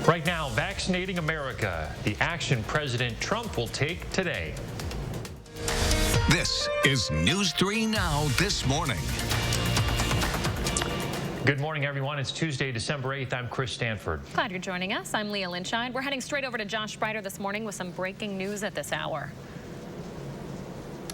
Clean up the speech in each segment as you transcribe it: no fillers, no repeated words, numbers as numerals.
Right now, vaccinating America, the action President Trump will take today. This is News 3 Now this morning. Good morning, everyone. It's Tuesday, December 8th. I'm Chris Stanford. Glad you're joining us. I'm Leah Linscheid. We're heading straight over to Josh Spreiter this morning with some breaking news at this hour.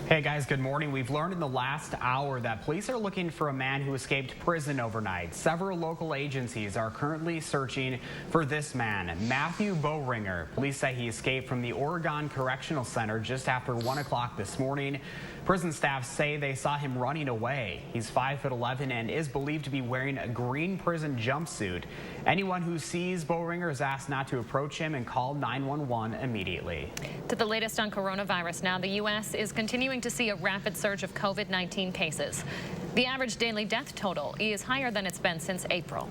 Hey guys, good morning. We've learned in the last hour that police are looking for a man who escaped prison overnight. Several local agencies are currently searching for this man, Matthew Boehringer. Police say he escaped from the Oregon Correctional Center just after 1 o'clock this morning. Prison staff say they saw him running away. He's 5'11" and is believed to be wearing a green prison jumpsuit. Anyone who sees Boehringer is asked not to approach him and call 911 immediately. To the latest on coronavirus now, the U.S. is continuing to see a rapid surge of COVID-19 cases. The average daily death total is higher than it's been since April.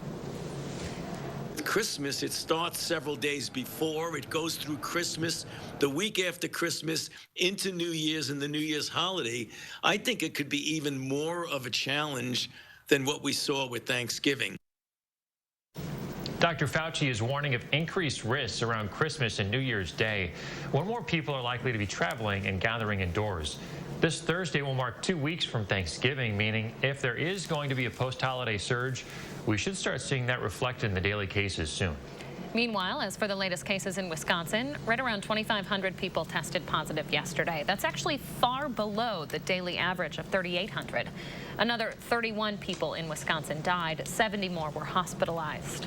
Christmas, it starts several days before. It goes through Christmas, the week after Christmas, into New Year's and the New Year's holiday. I think it could be even more of a challenge than what we saw with Thanksgiving. Dr. Fauci is warning of increased risks around Christmas and New Year's Day, when more people are likely to be traveling and gathering indoors. This Thursday will mark 2 weeks from Thanksgiving, meaning if there is going to be a post-holiday surge, we should start seeing that reflected in the daily cases soon. Meanwhile, as for the latest cases in Wisconsin, right around 2,500 people tested positive yesterday. That's actually far below the daily average of 3,800. Another 31 people in Wisconsin died. 70 more were hospitalized.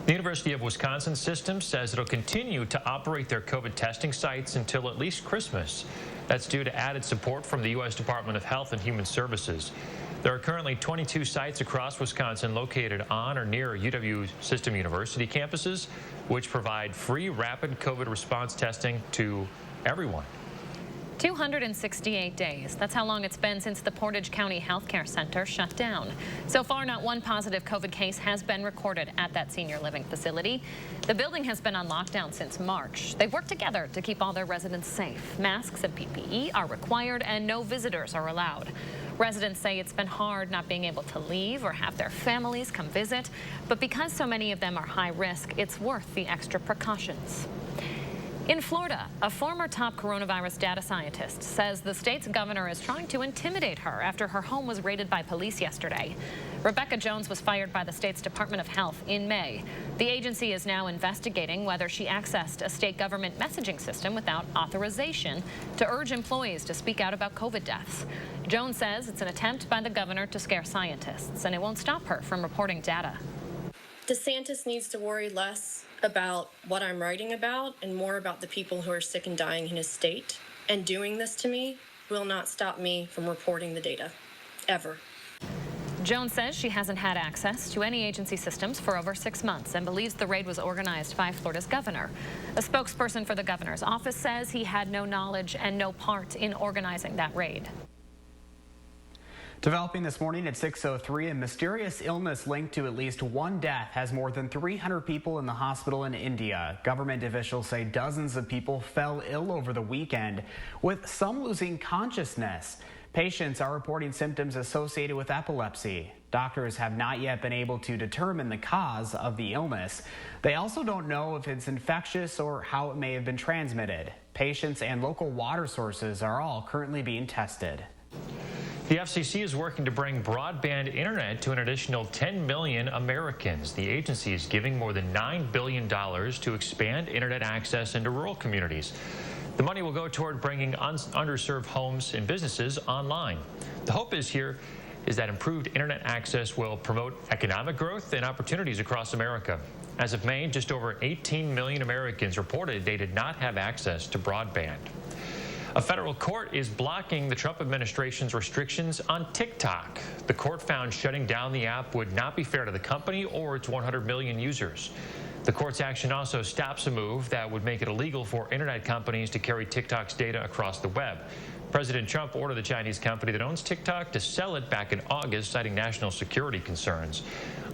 The University of Wisconsin system says it'll continue to operate their COVID testing sites until at least Christmas. That's due to added support from the U.S. Department of Health and Human Services. There are currently 22 sites across Wisconsin located on or near UW System University campuses, which provide free rapid COVID response testing to everyone. 268 days. That's how long it's been since the Portage County Health Care Center shut down. So far, not one positive COVID case has been recorded at that senior living facility. The building has been on lockdown since March. They've worked together to keep all their residents safe. Masks and PPE are required and no visitors are allowed. Residents say it's been hard not being able to leave or have their families come visit, but because so many of them are high risk, it's worth the extra precautions. In Florida, a former top coronavirus data scientist says the state's governor is trying to intimidate her after her home was raided by police yesterday. Rebecca Jones was fired by the state's Department of Health in May. The agency is now investigating whether she accessed a state government messaging system without authorization to urge employees to speak out about COVID deaths. Jones says it's an attempt by the governor to scare scientists, and it won't stop her from reporting data. DeSantis needs to worry less about what I'm writing about and more about the people who are sick and dying in his state. And doing this to me will not stop me from reporting the data, ever. Jones says she hasn't had access to any agency systems for over 6 months and believes the raid was organized by Florida's governor. A spokesperson for the governor's office says he had no knowledge and no part in organizing that raid. Developing this morning at 6:03, a mysterious illness linked to at least one death has more than 300 people in the hospital in India. Government officials say dozens of people fell ill over the weekend, with some losing consciousness. Patients are reporting symptoms associated with epilepsy. Doctors have not yet been able to determine the cause of the illness. They also don't know if it's infectious or how it may have been transmitted. Patients and local water sources are all currently being tested. The FCC is working to bring broadband internet to an additional 10 million Americans. The agency is giving more than $9 billion to expand internet access into rural communities. The money will go toward bringing underserved homes and businesses online. The hope is that improved internet access will promote economic growth and opportunities across America. As of May, just over 18 million Americans reported they did not have access to broadband. A federal court is blocking the Trump administration's restrictions on TikTok. The court found shutting down the app would not be fair to the company or its 100 million users. The court's action also stops a move that would make it illegal for internet companies to carry TikTok's data across the web. President Trump ordered the Chinese company that owns TikTok to sell it back in August, citing national security concerns.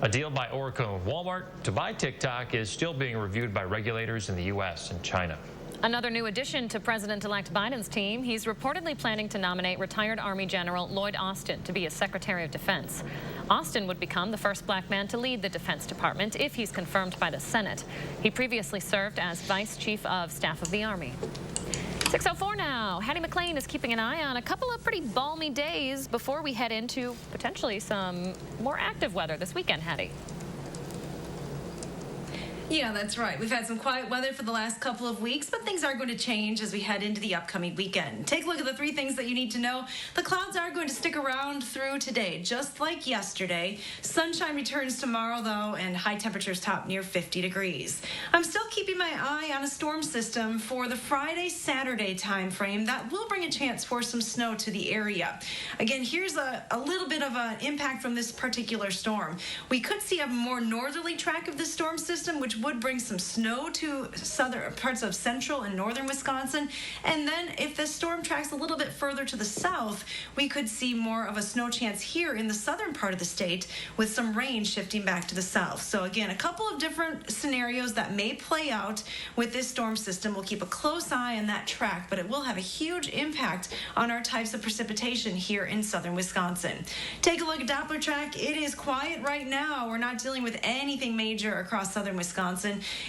A deal by Oracle and Walmart to buy TikTok is still being reviewed by regulators in the U.S. and China. Another new addition to President-elect Biden's team. He's reportedly planning to nominate retired Army General Lloyd Austin to be his Secretary of Defense. Austin would become the first black man to lead the Defense Department if he's confirmed by the Senate. He previously served as Vice Chief of Staff of the Army. 6:04 now. Hattie McLean is keeping an eye on a couple of pretty balmy days before we head into potentially some more active weather this weekend, Hattie. Yeah, that's right. We've had some quiet weather for the last couple of weeks, but things are going to change as we head into the upcoming weekend. Take a look at the 3 things that you need to know. The clouds are going to stick around through today, just like yesterday. Sunshine returns tomorrow, though, and high temperatures top near 50 degrees. I'm still keeping my eye on a storm system for the Friday-Saturday time frame. That will bring a chance for some snow to the area. Again, here's a little bit of an impact from this particular storm. We could see a more northerly track of this storm system, which would bring some snow to southern parts of central and northern Wisconsin. And then if this storm tracks a little bit further to the south, we could see more of a snow chance here in the southern part of the state with some rain shifting back to the south. So again, a couple of different scenarios that may play out with this storm system. We'll keep a close eye on that track, but it will have a huge impact on our types of precipitation here in southern Wisconsin. Take a look at Doppler track. It is quiet right now. We're not dealing with anything major across southern Wisconsin,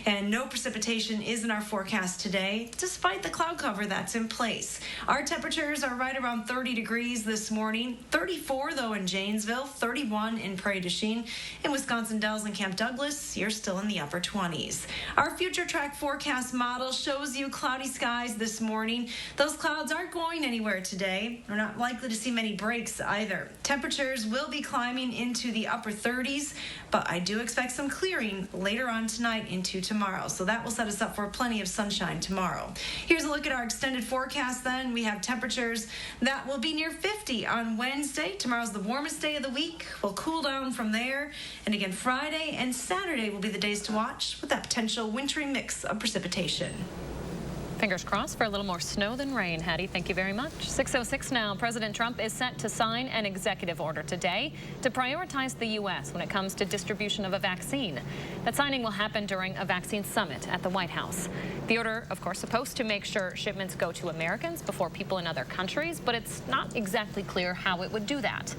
and no precipitation is in our forecast today, despite the cloud cover that's in place. Our temperatures are right around 30 degrees this morning, 34 though in Janesville, 31 in Prairie du Chien. In Wisconsin Dells and Camp Douglas, you're still in the upper 20s. Our future track forecast model shows you cloudy skies this morning. Those clouds aren't going anywhere today. We're not likely to see many breaks either. Temperatures will be climbing into the upper 30s, but I do expect some clearing later on tonight into tomorrow. So that will set us up for plenty of sunshine tomorrow. Here's a look at our extended forecast then. We have temperatures that will be near 50 on Wednesday. Tomorrow's the warmest day of the week. We'll cool down from there. And again, Friday and Saturday will be the days to watch with that potential wintry mix of precipitation. Fingers crossed for a little more snow than rain, Hattie. Thank you very much. 6:06 now. President Trump is set to sign an executive order today to prioritize the U.S. when it comes to distribution of a vaccine. That signing will happen during a vaccine summit at the White House. The order, of course, supposed to make sure shipments go to Americans before people in other countries, but it's not exactly clear how it would do that.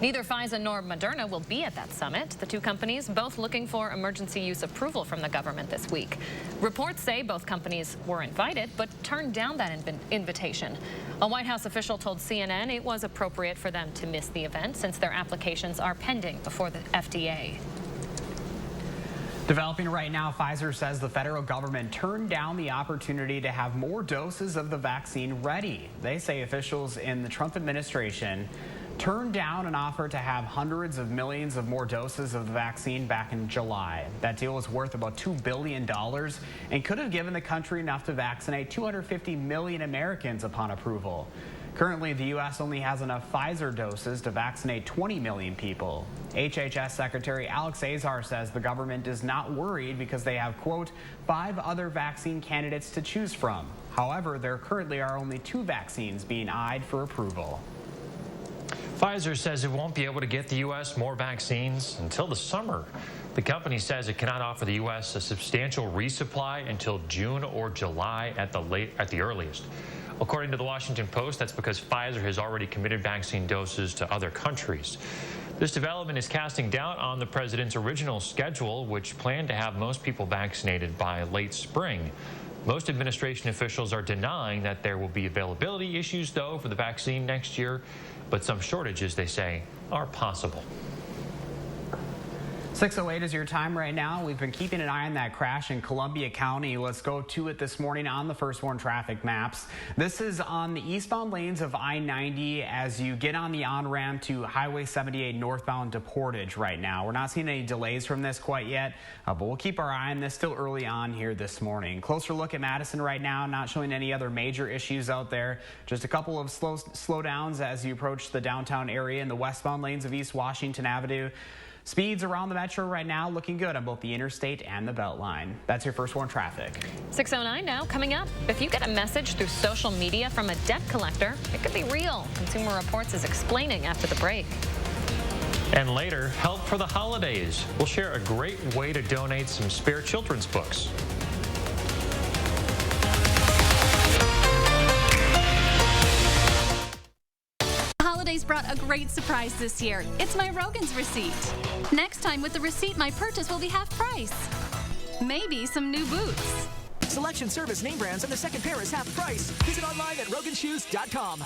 Neither Pfizer nor Moderna will be at that summit. The 2 companies both looking for emergency use approval from the government this week. Reports say both companies were invited, but turned down that invitation. A White House official told CNN it was appropriate for them to miss the event since their applications are pending before the FDA. Developing right now, Pfizer says the federal government turned down the opportunity to have more doses of the vaccine ready. They say officials in the Trump administration turned down an offer to have hundreds of millions of more doses of the vaccine back in July. That deal was worth about $2 billion and could have given the country enough to vaccinate 250 million Americans upon approval. Currently, the U.S. only has enough Pfizer doses to vaccinate 20 million people. HHS Secretary Alex Azar says the government is not worried because they have, quote, 5 other vaccine candidates to choose from. However, there currently are only 2 vaccines being eyed for approval. Pfizer says it won't be able to get the U.S. more vaccines until the summer. The company says it cannot offer the U.S. a substantial resupply until June or July at the earliest. According to the Washington Post, that's because Pfizer has already committed vaccine doses to other countries. This development is casting doubt on the president's original schedule, which planned to have most people vaccinated by late spring. Most administration officials are denying that there will be availability issues, though, for the vaccine next year, but some shortages, they say, are possible. 6:08 is your time right now. We've been keeping an eye on that crash in Columbia County. Let's go to it this morning on the First Warn traffic maps. This is on the eastbound lanes of I-90 as you get on the on-ramp to Highway 78 northbound to Portage right now. We're not seeing any delays from this quite yet, but we'll keep our eye on this still early on here this morning. Closer look at Madison right now, not showing any other major issues out there. Just a couple of slowdowns as you approach the downtown area in the westbound lanes of East Washington Avenue. Speeds around the metro right now looking good on both the interstate and the Beltline. That's your First Warn traffic. 6:09 now. Coming up, if you get a message through social media from a debt collector, it could be real. Consumer Reports is explaining after the break. And later, help for the holidays. We'll share a great way to donate some spare children's books. holidays brought a great surprise this year. It's my Rogan's receipt. Next time with the receipt, my purchase will be half price. Maybe some new boots. Selection, service, name brands, and the second pair is half price. Visit online at roganshoes.com.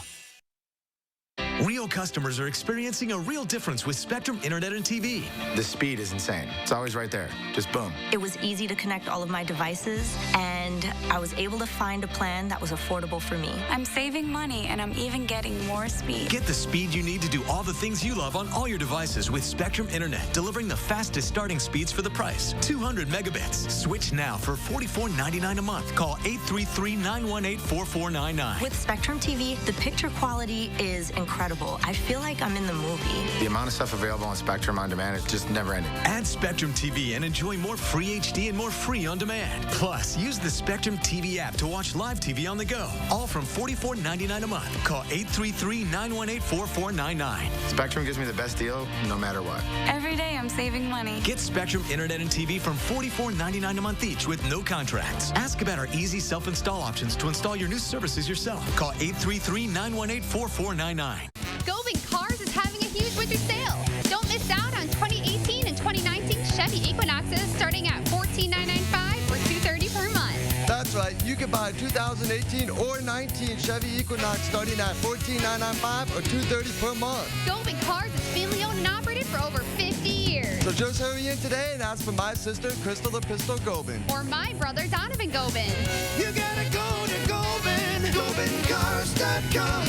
Real customers are experiencing a real difference with Spectrum Internet and TV. The speed is insane. It's always right there. Just boom. It was easy to connect all of my devices, and I was able to find a plan that was affordable for me. I'm saving money, and I'm even getting more speed. Get the speed you need to do all the things you love on all your devices with Spectrum Internet, delivering the fastest starting speeds for the price. 200 megabits. Switch now for $44.99 a month. Call 833-918-4499. With Spectrum TV, the picture quality is incredible. I feel like I'm in the movie. The amount of stuff available on Spectrum On Demand is just never ending. Add Spectrum TV and enjoy more free HD and more free on demand. Plus, use the Spectrum TV app to watch live TV on the go. All from $44.99 a month. Call 833-918-4499. Spectrum gives me the best deal no matter what. Every day I'm saving money. Get Spectrum Internet and TV from $44.99 a month each with no contracts. Ask about our easy self-install options to install your new services yourself. Call 833-918-4499. Gobin Cars is having a huge winter sale. Don't miss out on 2018 and 2019 Chevy Equinoxes starting at $14,995 or $230 per month. That's right. You can buy a 2018 or 19 Chevy Equinox starting at $14,995 or $230 per month. Gobin Cars is family owned and operated for over 50 years. So just hurry in today and ask for my sister, Crystal the Pistol Gobin. Or my brother, Donovan Gobin. You gotta go to Gobin, GobinCars.com.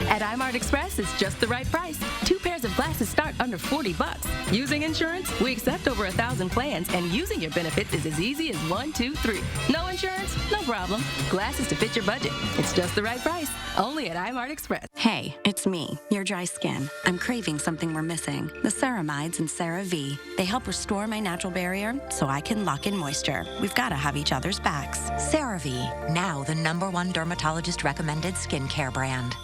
At iMart Express, it's just the right price. 2 pairs of glasses start under $40. Using insurance? We accept over 1,000 plans, and using your benefits is as easy as 1, 2, 3. No insurance? No problem. Glasses to fit your budget. It's just the right price. Only at iMart Express. Hey, it's me, your dry skin. I'm craving something we're missing. The ceramides in CeraVe. They help restore my natural barrier so I can lock in moisture. We've got to have each other's backs. CeraVe, now the #1 dermatologist recommended skincare brand.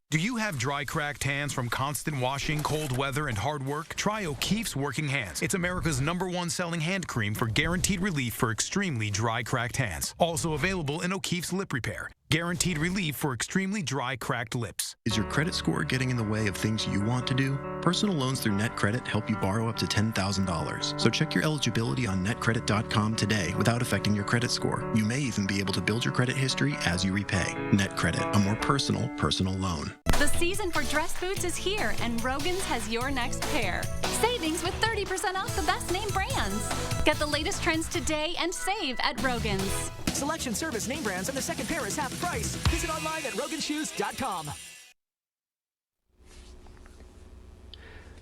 Do you have dry, cracked hands from constant washing, cold weather, and hard work? Try O'Keefe's Working Hands. It's America's #1 selling hand cream for guaranteed relief for extremely dry, cracked hands. Also available in O'Keefe's Lip Repair. Guaranteed relief for extremely dry, cracked lips. Is your credit score getting in the way of things you want to do? Personal loans through NetCredit help you borrow up to $10,000. So check your eligibility on netcredit.com today without affecting your credit score. You may even be able to build your credit history as you repay. NetCredit, a more personal loan. The season for dress boots is here, and Rogan's has your next pair. Savings with 30% off the best name brands. Get the latest trends today and save at Rogan's. Selection, service, name brands, and the second pair is half price. Visit online at roganshoes.com.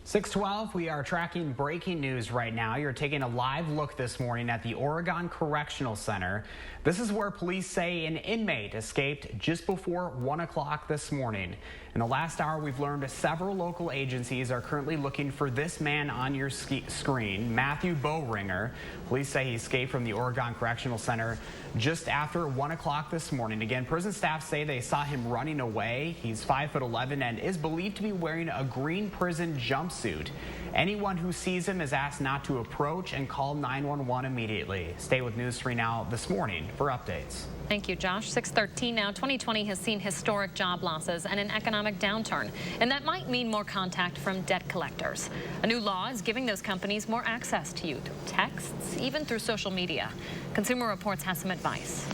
6:12, we are tracking breaking news right now. You're taking a live look this morning at the Oregon Correctional Center. This is where police say an inmate escaped just before 1 o'clock this morning. In the last hour, we've learned several local agencies are currently looking for this man on your screen, Matthew Bowringer. Police say he escaped from the Oregon Correctional Center just after 1 o'clock this morning. Again, prison staff say they saw him running away. He's 5'11" and is believed to be wearing a green prison jumpsuit. Anyone who sees him is asked not to approach and call 911 immediately. Stay with News 3 Now this morning for updates. Thank you, Josh. 6:13 now. 2020 has seen historic job losses and an economic downturn, and that might mean more contact from debt collectors. A new law is giving those companies more access to you through texts, even through social media. Consumer Reports has some advice.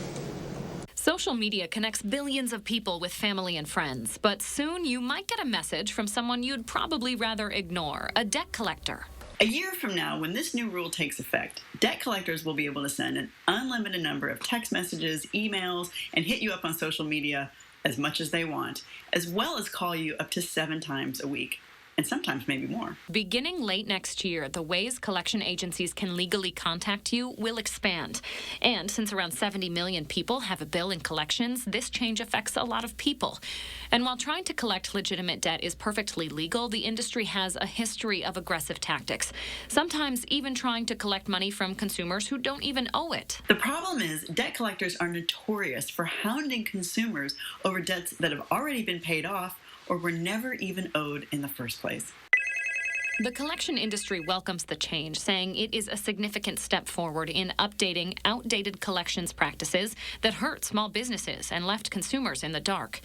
Social media connects billions of people with family and friends, but soon you might get a message from someone you'd probably rather ignore, a debt collector. A year from now, when this new rule takes effect, debt collectors will be able to send an unlimited number of text messages, emails, and hit you up on social media as much as they want, as well as call you up to 7 times a week. And sometimes maybe more. Beginning late next year, the ways collection agencies can legally contact you will expand. And since around 70 million people have a bill in collections, this change affects a lot of people. And while trying to collect legitimate debt is perfectly legal, the industry has a history of aggressive tactics, sometimes even trying to collect money from consumers who don't even owe it. The problem is debt collectors are notorious for hounding consumers over debts that have already been paid off or were never even owed in the first place. The collection industry welcomes the change, saying it is a significant step forward in updating outdated collections practices that hurt small businesses and left consumers in the dark.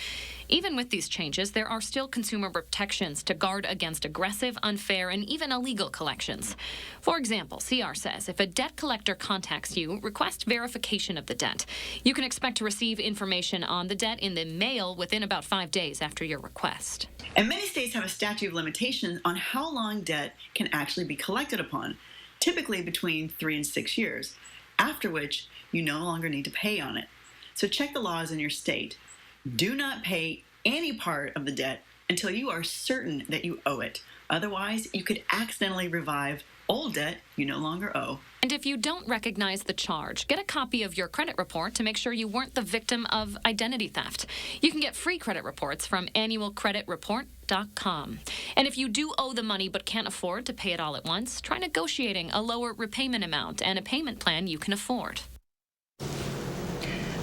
Even with these changes, there are still consumer protections to guard against aggressive, unfair, and even illegal collections. For example, CR says if a debt collector contacts you, request verification of the debt. You can expect to receive information on the debt in the mail within about 5 days after your request. And many states have a statute of limitations on how long debt can actually be collected upon, typically between 3 and 6 years, after which you no longer need to pay on it. So check the laws in your state. Do not pay any part of the debt until you are certain that you owe it. Otherwise, you could accidentally revive old debt you no longer owe. And if you don't recognize the charge, get a copy of your credit report to make sure you weren't the victim of identity theft. You can get free credit reports from annualcreditreport.com. And if you do owe the money but can't afford to pay it all at once, try negotiating a lower repayment amount and a payment plan you can afford.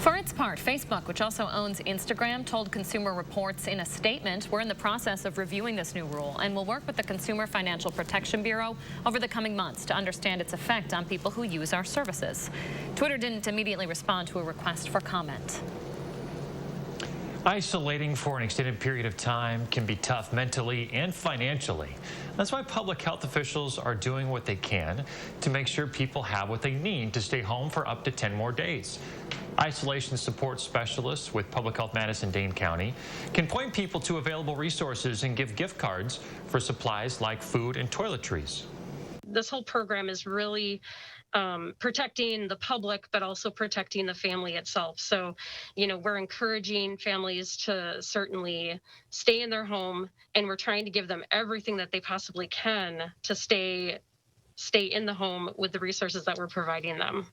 For its part, Facebook, which also owns Instagram, told Consumer Reports in a statement, we're in the process of reviewing this new rule and will work with the Consumer Financial Protection Bureau over the coming months to understand its effect on people who use our services. Twitter didn't immediately respond to a request for comment. Isolating for an extended period of time can be tough mentally and financially. That's why public health officials are doing what they can to make sure people have what they need to stay home for up to 10 more days. Isolation support specialists with Public Health Madison Dane County can point people to available resources and give gift cards for supplies like food and toiletries. This whole program is really protecting the public, but also protecting the family itself. So, we're encouraging families to certainly stay in their home, and we're trying to give them everything that they possibly can to stay in the home with the resources that we're providing them.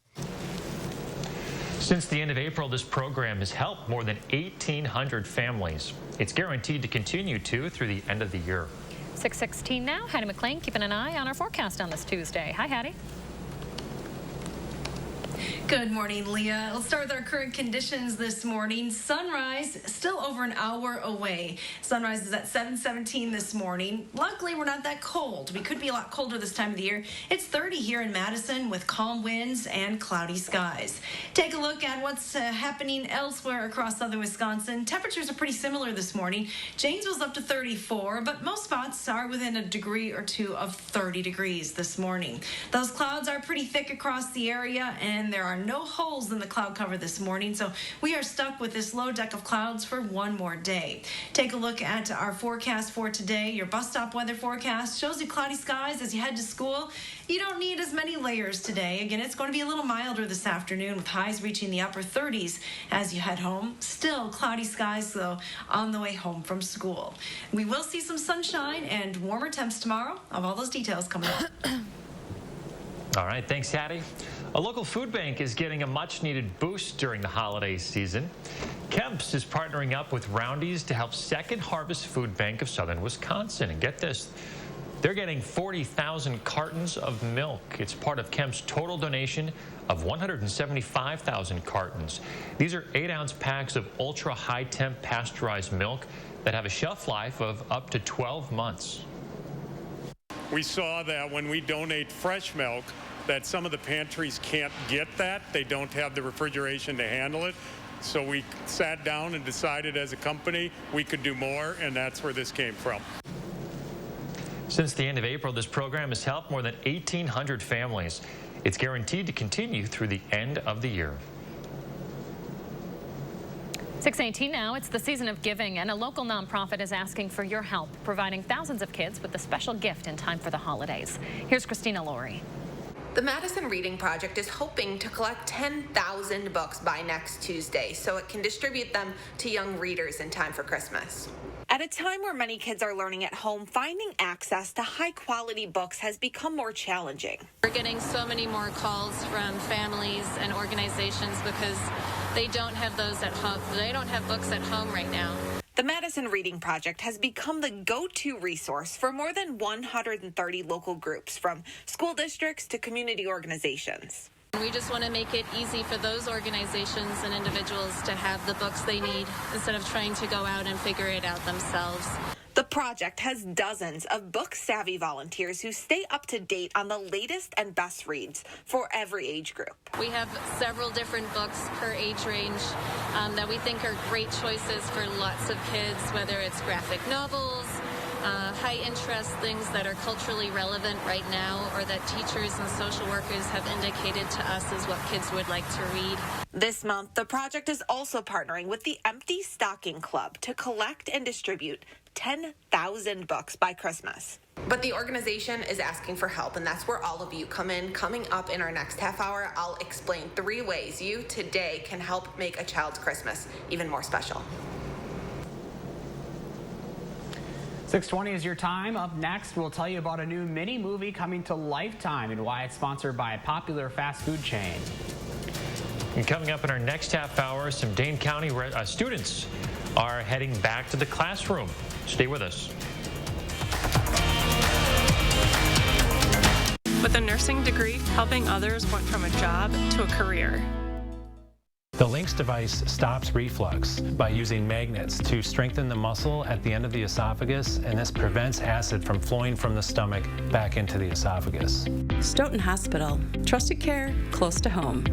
Since the end of April, this program has helped more than 1,800 families. It's guaranteed to continue through the end of the year. 6:16 now. Hattie McLean keeping an eye on our forecast on this Tuesday. Hi, Hattie. Good morning, Leah. Let's start with our current conditions this morning. Sunrise still over an hour away. Sunrise is at 7:17 this morning. Luckily, we're not that cold. We could be a lot colder this time of the year. It's 30 here in Madison with calm winds and cloudy skies. Take a look at what's happening elsewhere across southern Wisconsin. Temperatures are pretty similar this morning. Janesville's up to 34, but most spots are within a degree or two of 30 degrees this morning. Those clouds are pretty thick across the area, and there are no holes in the cloud cover this morning, so we are stuck with this low deck of clouds for one more day. Take a look at our forecast for today. Your bus stop weather forecast shows you cloudy skies as you head to school. You don't need as many layers today. Again, it's going to be a little milder this afternoon with highs reaching the upper 30s as you head home. Still cloudy skies, though, on the way home from school. We will see some sunshine and warmer temps tomorrow. Of all those details coming up. All right, thanks, Hattie. A local food bank is getting a much-needed boost during the holiday season. Kemp's is partnering up with Roundy's to help Second Harvest Food Bank of Southern Wisconsin. And get this, they're getting 40,000 cartons of milk. It's part of Kemp's total donation of 175,000 cartons. These are 8-ounce packs of ultra-high-temp pasteurized milk that have a shelf life of up to 12 months. We saw that when we donate fresh milk, that some of the pantries can't get that. They don't have the refrigeration to handle it. So we sat down and decided as a company we could do more, and that's where this came from. Since the end of April, this program has helped more than 1,800 families. It's guaranteed to continue through the end of the year. 6:18 now. It's the season of giving, and a local nonprofit is asking for your help, providing thousands of kids with a special gift in time for the holidays. Here's Christina Laurie. The Madison Reading Project is hoping to collect 10,000 books by next Tuesday so it can distribute them to young readers in time for Christmas. At a time where many kids are learning at home, finding access to high-quality books has become more challenging. We're getting so many more calls from families and organizations because they don't have those at home. They don't have books at home right now. The Madison Reading Project has become the go-to resource for more than 130 local groups, from school districts to community organizations. We just want to make it easy for those organizations and individuals to have the books they need instead of trying to go out and figure it out themselves. The project has dozens of book-savvy volunteers who stay up to date on the latest and best reads for every age group. We have several different books per age range that we think are great choices for lots of kids, whether it's graphic novels, high interest things that are culturally relevant right now, or that teachers and social workers have indicated to us is what kids would like to read. This month, the project is also partnering with the Empty Stocking Club to collect and distribute 10,000 books by Christmas. But the organization is asking for help, and that's where all of you come in. Coming up in our next half hour, I'll explain 3 ways you today can help make a child's Christmas even more special. 6:20 is your time. Up next, we'll tell you about a new mini movie coming to Lifetime and why it's sponsored by a popular fast food chain. And coming up in our next half hour, some Dane County students are heading back to the classroom. Stay with us. With a nursing degree, helping others went from a job to a career. The Lynx device stops reflux by using magnets to strengthen the muscle at the end of the esophagus, and this prevents acid from flowing from the stomach back into the esophagus. Stoughton Hospital. Trusted care close to home.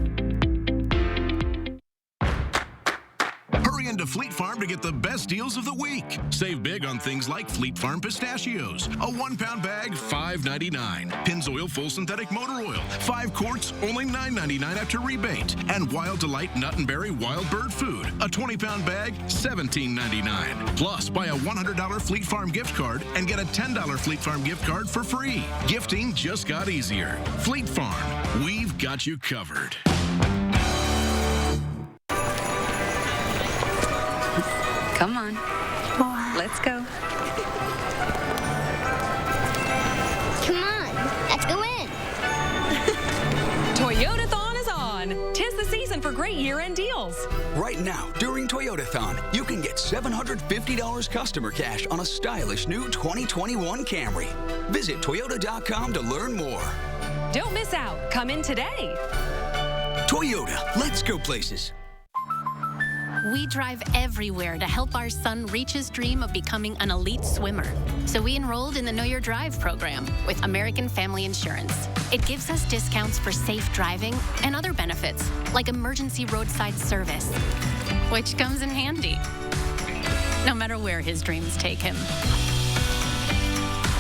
Hurry into Fleet Farm to get the best deals of the week. Save big on things like Fleet Farm pistachios. A 1-pound bag, $5.99. Pennzoil full synthetic motor oil, 5 quarts, only $9.99 after rebate. And Wild Delight Nut and Berry Wild Bird Food, a 20-pound bag, $17.99. Plus, buy a $100 Fleet Farm gift card and get a $10 Fleet Farm gift card for free. Gifting just got easier. Fleet Farm, we've got you covered. Come on. Let's go. Come on. Let's go in. Toyotathon is on. 'Tis the season for great year-end deals. Right now, during Toyotathon, you can get $750 customer cash on a stylish new 2021 Camry. Visit Toyota.com to learn more. Don't miss out. Come in today. Toyota, let's go places. We drive everywhere to help our son reach his dream of becoming an elite swimmer. So we enrolled in the Know Your Drive program with American Family Insurance. It gives us discounts for safe driving and other benefits, like emergency roadside service, which comes in handy, no matter where his dreams take him.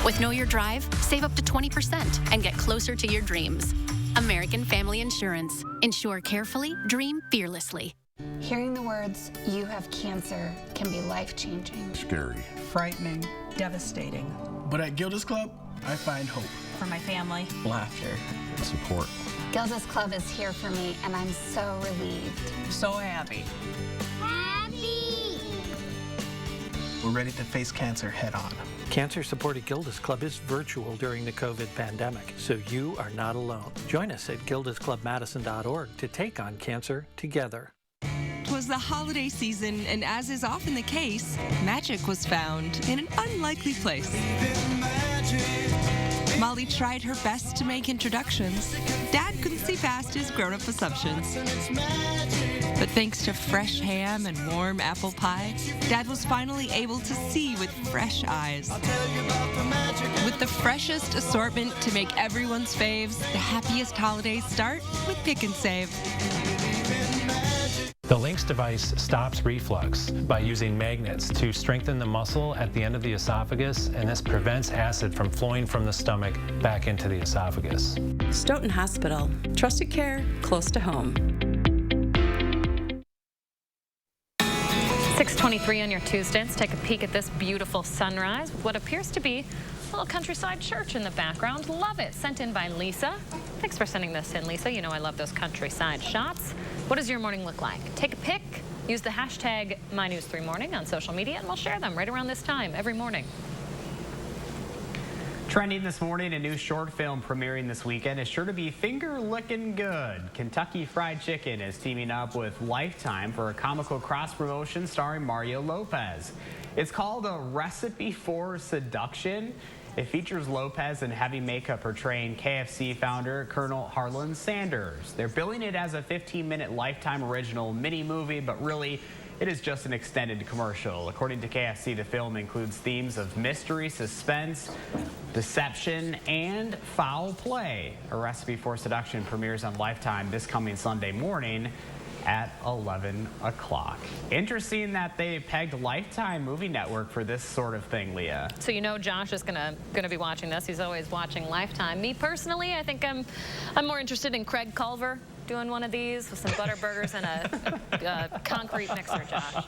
With Know Your Drive, save up to 20% and get closer to your dreams. American Family Insurance. Insure carefully, dream fearlessly. Hearing the words, "You have cancer," can be life-changing. Scary. Frightening. Devastating. But at Gilda's Club, I find hope. For my family. Laughter. And support. Gilda's Club is here for me, and I'm so relieved. So happy. Happy! We're ready to face cancer head-on. Cancer Support at Gilda's Club is virtual during the COVID pandemic, so you are not alone. Join us at gildasclubmadison.org to take on cancer together. 'Twas the holiday season, and as is often the case, magic was found in an unlikely place. Molly tried her best to make introductions. Dad couldn't see past his grown-up assumptions. But thanks to fresh ham and warm apple pie, Dad was finally able to see with fresh eyes. With the freshest assortment to make everyone's faves, the happiest holidays start with Pick and Save. The Lynx device stops reflux by using magnets to strengthen the muscle at the end of the esophagus, and this prevents acid from flowing from the stomach back into the esophagus. Stoughton Hospital. Trusted care close to home. 6:23 on your Tuesday. Let's take a peek at this beautiful sunrise with what appears to be a little countryside church in the background. Love it. Sent in by Lisa. Thanks for sending this in, Lisa. You know I love those countryside shots. What does your morning look like? Take a pic. Use the hashtag MyNews3Morning on social media, and we'll share them right around this time every morning. Trending this morning, a new short film premiering this weekend is sure to be finger-licking good. Kentucky Fried Chicken is teaming up with Lifetime for a comical cross-promotion starring Mario Lopez. It's called A Recipe for Seduction, It features Lopez in heavy makeup portraying KFC founder Colonel Harlan Sanders. They're billing it as a 15-minute Lifetime original mini-movie, but really, it is just an extended commercial. According to KFC, the film includes themes of mystery, suspense, deception, and foul play. A Recipe for Seduction premieres on Lifetime this coming Sunday morning at 11 o'clock. Interesting that they pegged Lifetime Movie Network for this sort of thing, Leah. So you know Josh is gonna be watching this. He's always watching Lifetime. Me personally, I think I'm more interested in Craig Culver doing one of these with some butter burgers and a concrete mixer, Josh.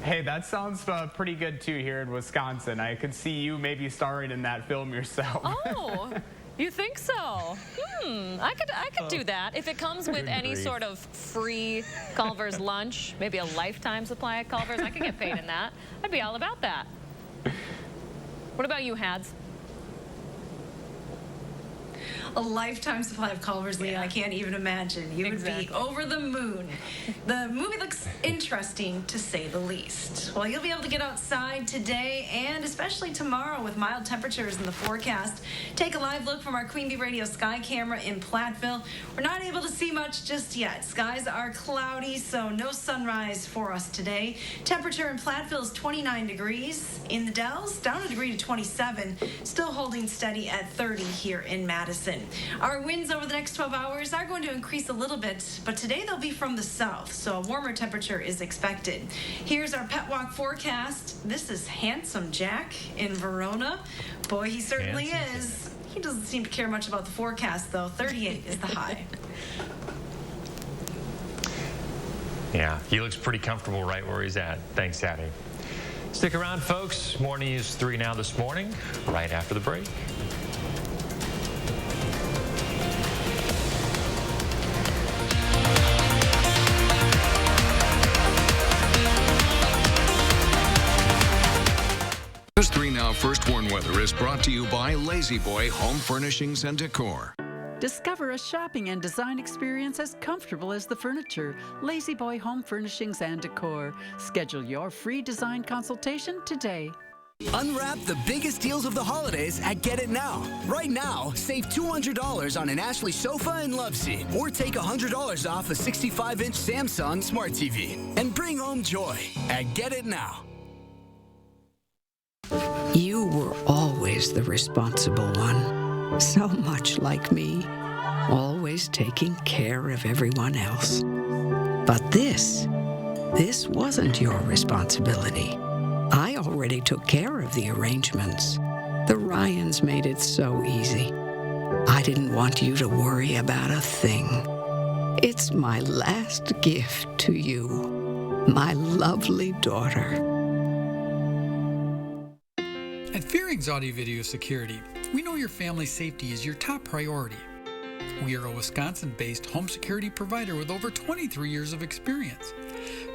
Hey, that sounds pretty good too here in Wisconsin. I could see you maybe starring in that film yourself. Oh, you think so? I could do that. If it comes with any sort of free Culver's lunch, maybe a lifetime supply of Culver's, I could get paid in that. I'd be all about that. What about you, Hads? A lifetime supply of Culver's, Leah. I can't even imagine. You would be over the moon. The movie looks interesting, to say the least. Well, you'll be able to get outside today and especially tomorrow with mild temperatures in the forecast. Take a live look from our Queen Bee Radio sky camera in Platteville. We're not able to see much just yet. Skies are cloudy, so no sunrise for us today. Temperature in Platteville is 29 degrees. In the Dells, down a degree to 27. Still holding steady at 30 here in Madison. Our winds over the next 12 hours are going to increase a little bit, but today they'll be from the south, so a warmer temperature is expected. Here's our pet walk forecast. This is Handsome Jack in Verona. Boy, he certainly is. He doesn't seem to care much about the forecast, though. 38 is the high. Yeah, he looks pretty comfortable right where he's at. Thanks, Hattie. Stick around, folks. Morning News 3 now this morning, right after the break. News 3 Now First Warn Weather is brought to you by Lazy Boy Home Furnishings and Decor. Discover a shopping and design experience as comfortable as the furniture. Lazy Boy Home Furnishings and Decor. Schedule your free design consultation today. Unwrap the biggest deals of the holidays at Get It Now. Right now, save $200 on an Ashley sofa and love seat, or take $100 off a 65-inch Samsung Smart TV. And bring home joy at Get It Now. You were always the responsible one, so much like me, always taking care of everyone else. But this wasn't your responsibility. I already took care of the arrangements. The Ryans made it so easy. I didn't want you to worry about a thing. It's my last gift to you, my lovely daughter. At Fearing's Audio Video Security, we know your family's safety is your top priority. We are a Wisconsin-based home security provider with over 23 years of experience.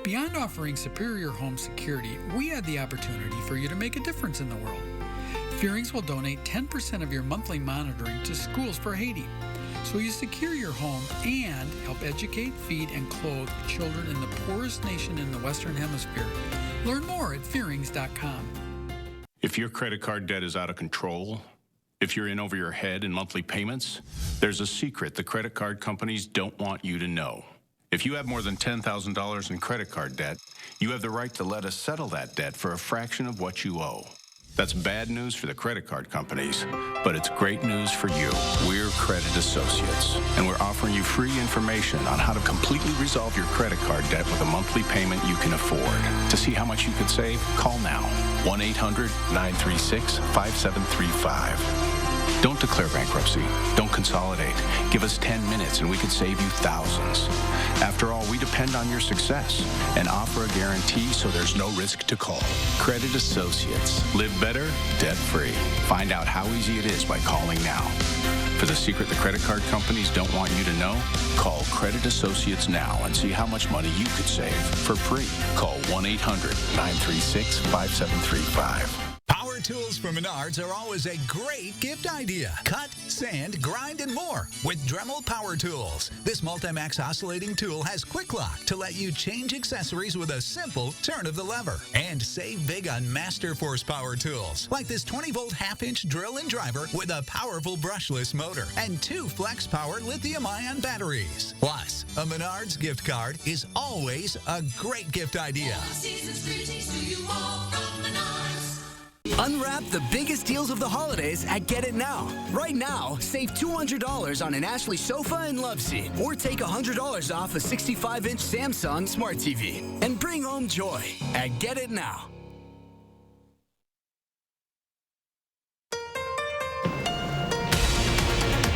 Beyond offering superior home security, we had the opportunity for you to make a difference in the world. Fearing's will donate 10% of your monthly monitoring to Schools for Haiti, so you secure your home and help educate, feed, and clothe children in the poorest nation in the Western Hemisphere. Learn more at fearings.com. If your credit card debt is out of control, if you're in over your head in monthly payments, there's a secret the credit card companies don't want you to know. If you have more than $10,000 in credit card debt, you have the right to let us settle that debt for a fraction of what you owe. That's bad news for the credit card companies, but it's great news for you. We're Credit Associates, and we're offering you free information on how to completely resolve your credit card debt with a monthly payment you can afford. To see how much you could save, call now. 1-800-936-5735. Don't declare bankruptcy. Don't consolidate. Give us 10 minutes and we could save you thousands. After all, we depend on your success and offer a guarantee so there's no risk to call. Credit Associates. Live better, debt-free. Find out how easy it is by calling now. For the secret the credit card companies don't want you to know, call Credit Associates now and see how much money you could save for free. Call 1-800-936-5735. Power tools from Menards are always a great gift idea. Cut, sand, grind, and more with Dremel Power Tools. This Multimax oscillating tool has quick lock to let you change accessories with a simple turn of the lever. And save big on Master Force Power Tools, like this 20-volt half-inch drill and driver with a powerful brushless motor and 2 flex-power lithium-ion batteries. Plus, a Menards gift card is always a great gift idea. Unwrap the biggest deals of the holidays at Get It Now. Right now, save $200 on an Ashley sofa and love seat, or take $100 off a 65-inch Samsung Smart TV. And bring home joy at Get It Now.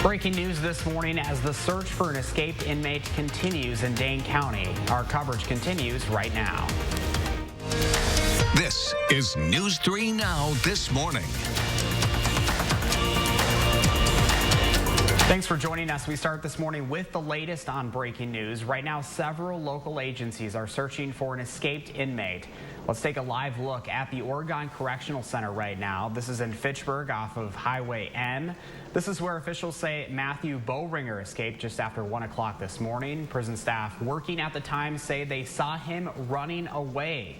Breaking news this morning as the search for an escaped inmate continues in Dane County. Our coverage continues right now. This is News 3 Now this morning. Thanks for joining us. We start this morning with the latest on breaking news. Right now, several local agencies are searching for an escaped inmate. Let's take a live look at the Oregon Correctional Center right now. This is in Fitchburg off of Highway M. This is where officials say Matthew Bowringer escaped just after 1 o'clock this morning. Prison staff working at the time say they saw him running away.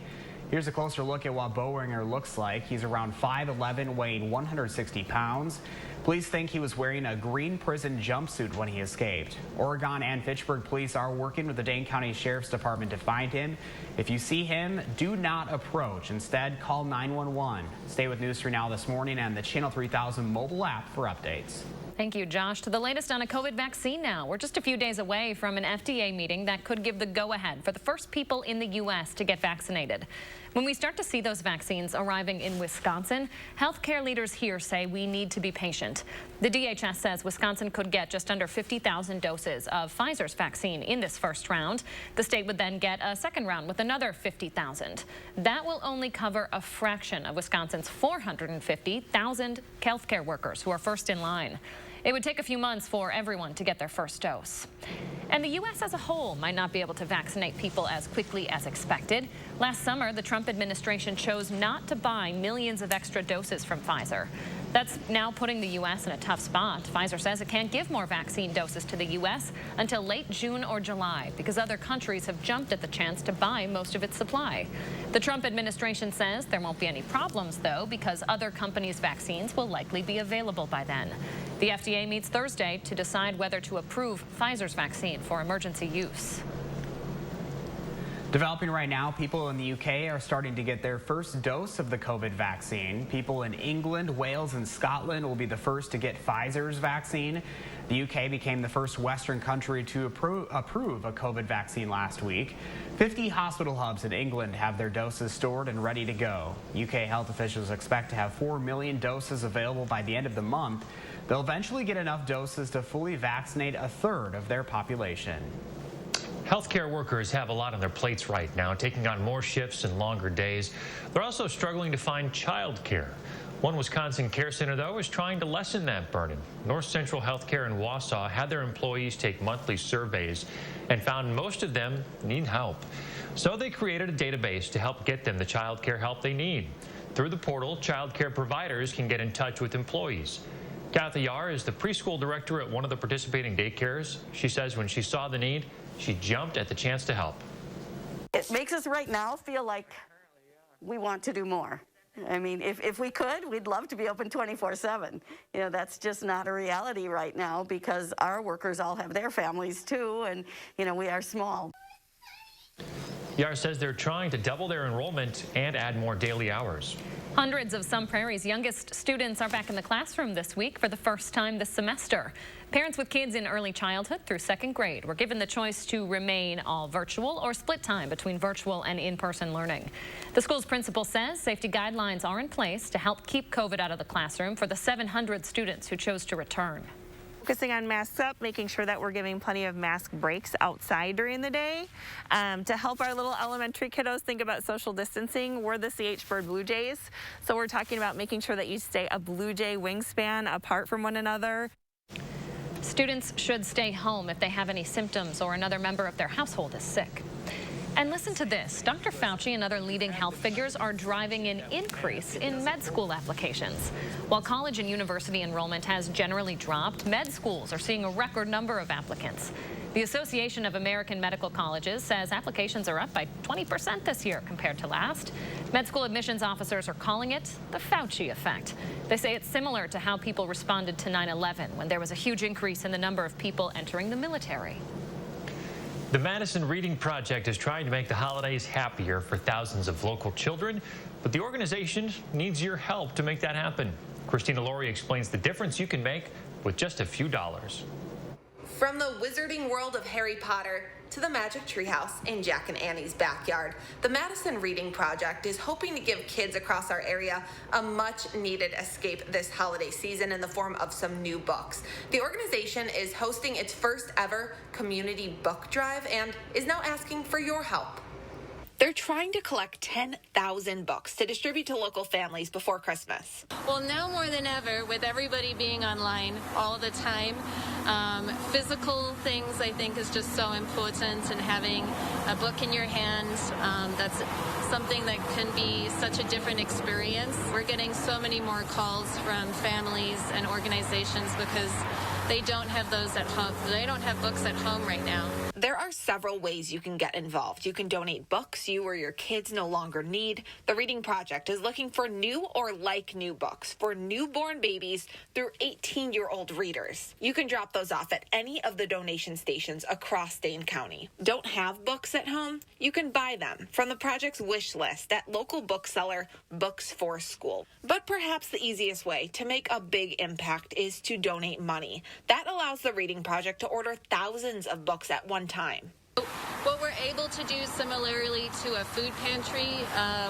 Here's a closer look at what Bowringer looks like. He's around 5'11", weighing 160 pounds. Police think he was wearing a green prison jumpsuit when he escaped. Oregon and Fitchburg police are working with the Dane County Sheriff's Department to find him. If you see him, do not approach. Instead, call 911. Stay with News 3 Now this morning and the Channel 3000 mobile app for updates. Thank you, Josh. To the latest on a COVID vaccine now. We're just a few days away from an FDA meeting that could give the go-ahead for the first people in the U.S. to get vaccinated. When we start to see those vaccines arriving in Wisconsin, healthcare leaders here say we need to be patient. The DHS says Wisconsin could get just under 50,000 doses of Pfizer's vaccine in this first round. The state would then get a second round with another 50,000. That will only cover a fraction of Wisconsin's 450,000 healthcare workers who are first in line. It would take a few months for everyone to get their first dose. And the U.S. as a whole might not be able to vaccinate people as quickly as expected. Last summer, the Trump administration chose not to buy millions of extra doses from Pfizer. That's now putting the U.S. in a tough spot. Pfizer says it can't give more vaccine doses to the U.S. until late June or July because other countries have jumped at the chance to buy most of its supply. The Trump administration says there won't be any problems, though, because other companies' vaccines will likely be available by then. The FDA meets Thursday to decide whether to approve Pfizer's vaccine for emergency use. Developing right now, people in the UK are starting to get their first dose of the COVID vaccine. People in England, Wales, and Scotland will be the first to get Pfizer's vaccine. The UK became the first Western country to approve a COVID vaccine last week. 50 hospital hubs in England have their doses stored and ready to go. UK health officials expect to have 4 million doses available by the end of the month. They'll eventually get enough doses to fully vaccinate a third of their population. Healthcare workers have a lot on their plates right now, taking on more shifts and longer days. They're also struggling to find childcare. One Wisconsin care center, though, is trying to lessen that burden. North Central Healthcare in Wausau had their employees take monthly surveys and found most of them need help. So they created a database to help get them the childcare help they need. Through the portal, childcare providers can get in touch with employees. Kathy Yar is the preschool director at one of the participating daycares. She says when she saw the need, she jumped at the chance to help. It makes us right now feel like we want to do more. I mean, if we could, we'd love to be open 24/7. You know, that's just not a reality right now because our workers all have their families too, and, you know, we are small. Yar says they're trying to double their enrollment and add more daily hours. Hundreds of Sun Prairie's youngest students are back in the classroom this week for the first time this semester. Parents with kids in early childhood through second grade were given the choice to remain all virtual or split time between virtual and in-person learning. The school's principal says safety guidelines are in place to help keep COVID out of the classroom for the 700 students who chose to return. Focusing on masks up, making sure that we're giving plenty of mask breaks outside during the day. To help our little elementary kiddos think about social distancing, we're the CH Bird Blue Jays. So we're talking about making sure that you stay a Blue Jay wingspan apart from one another. Students should stay home if they have any symptoms or another member of their household is sick. And listen to this. Dr. Fauci and other leading health figures are driving an increase in med school applications. While college and university enrollment has generally dropped, med schools are seeing a record number of applicants. The Association of American Medical Colleges says applications are up by 20% this year compared to last. Med school admissions officers are calling it the Fauci effect. They say it's similar to how people responded to 9/11, when there was a huge increase in the number of people entering the military. The Madison Reading Project is trying to make the holidays happier for thousands of local children, but the organization needs your help to make that happen. Christina Laurie explains the difference you can make with just a few dollars. From the wizarding world of Harry Potter to the magic treehouse in Jack and Annie's backyard, the Madison Reading Project is hoping to give kids across our area a much-needed escape this holiday season in the form of some new books. The organization is hosting its first ever community book drive and is now asking for your help. They're trying to collect 10,000 books to distribute to local families before Christmas. Well, now more than ever, with everybody being online all the time, physical things I think is just so important, and having a book in your hand, that's something that can be such a different experience. We're getting so many more calls from families and organizations because they don't have those at home. They don't have books at home right now. There are several ways you can get involved. You can donate books you or your kids no longer need. The Reading Project is looking for new or like new books for newborn babies through 18-year-old readers. You can drop those off at any of the donation stations across Dane County. Don't have books at home? You can buy them from the project's wish list at local bookseller Books for School. But perhaps the easiest way to make a big impact is to donate money. That allows the Reading Project to order thousands of books at one time. What we're able to do similarly to a food pantry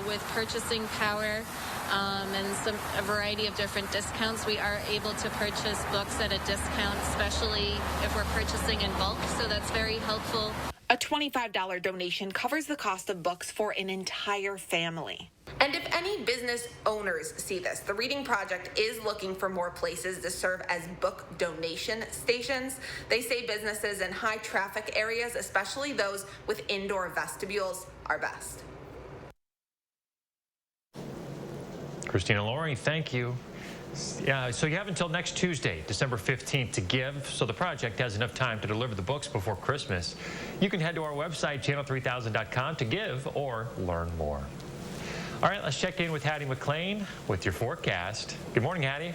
with purchasing power and a variety of different discounts, we are able to purchase books at a discount, especially if we're purchasing in bulk, so that's very helpful. A $25 donation covers the cost of books for an entire family. And if any business owners see this, the Reading Project is looking for more places to serve as book donation stations. They say businesses in high traffic areas, especially those with indoor vestibules, are best. Christina Laurie, thank you. So you have until next Tuesday, December 15th, to give, so the project has enough time to deliver the books before Christmas. You can head to our website, channel3000.com, to give or learn more. All right, let's check in with Hattie McLean with your forecast. Good morning, Hattie.